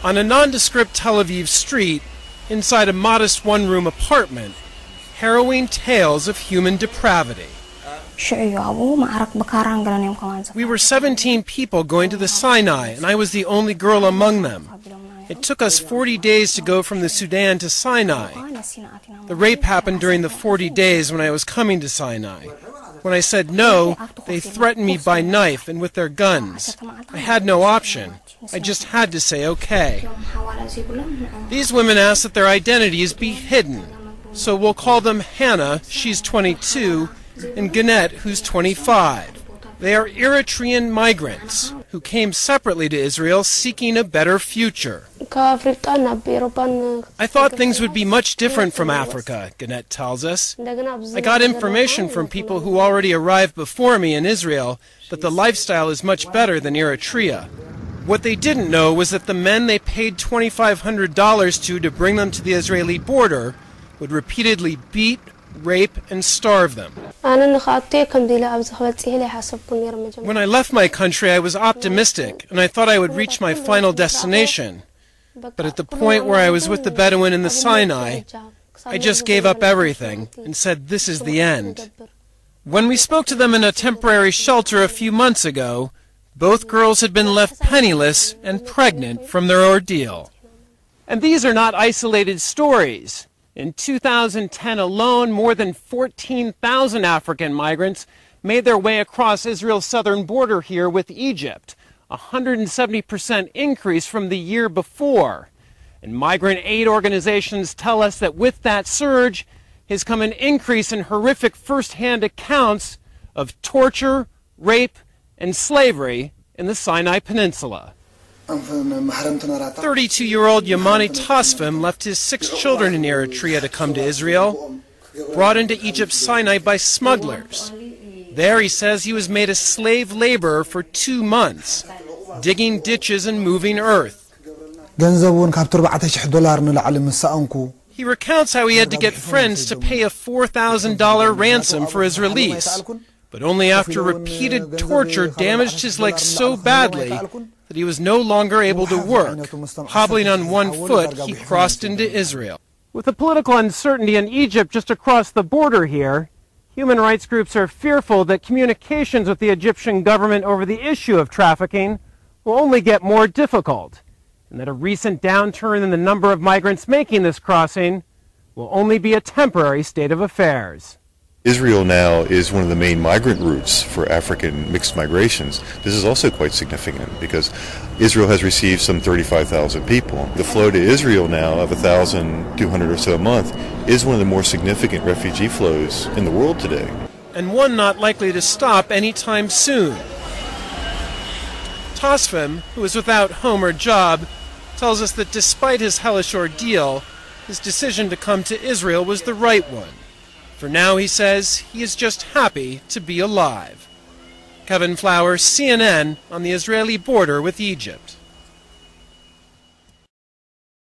On a nondescript Tel Aviv street, inside a modest one-room apartment, harrowing tales of human depravity. We were 17 people going to the Sinai, and I was the only girl among them. It took us 40 days to go from the Sudan to Sinai. The rape happened during the 40 days when I was coming to Sinai. When I said no, they threatened me by knife and with their guns. I had no option. I just had to say okay. These women ask that their identities be hidden. So we'll call them Hannah, she's 22, and Gannett, who's 25. They are Eritrean migrants who came separately to Israel seeking a better future. I thought things would be much different from Africa, Gannett tells us. I got information from people who already arrived before me in Israel that the lifestyle is much better than Eritrea. What they didn't know was that the men they paid $2,500 to bring them to the Israeli border would repeatedly beat, rape, and starve them. When I left my country, I was optimistic, and I thought I would reach my final destination. But at the point where I was with the Bedouin in the Sinai, I just gave up everything and said this is the end. When we spoke to them in a temporary shelter a few months ago, both girls had been left penniless and pregnant from their ordeal. And these are not isolated stories. In 2010 alone, more than 14,000 African migrants made their way across Israel's southern border here with Egypt, a 170% increase from the year before. And migrant aid organizations tell us that with that surge has come an increase in horrific first-hand accounts of torture, rape, and slavery in the Sinai Peninsula. 32-year-old Yamani Tasfim left his 6 children in Eritrea to come to Israel, brought into Egypt's Sinai by smugglers. There, he says, he was made a slave laborer for 2 months, digging ditches and moving earth. He recounts how he had to get friends to pay a $4,000 ransom for his release, but only after repeated torture damaged his legs so badly that he was no longer able to work. Hobbling on one foot, he crossed into Israel. With the political uncertainty in Egypt just across the border here, human rights groups are fearful that communications with the Egyptian government over the issue of trafficking will only get more difficult, and that a recent downturn in the number of migrants making this crossing will only be a temporary state of affairs. Israel now is one of the main migrant routes for African mixed migrations. This is also quite significant because Israel has received some 35,000 people. The flow to Israel now of 1,200 or so a month is one of the more significant refugee flows in the world today. And one not likely to stop anytime soon. Tasfim, who is without home or job, tells us that despite his hellish ordeal, his decision to come to Israel was the right one. For now, he says, he is just happy to be alive. Kevin Flowers, CNN, on the Israeli border with Egypt.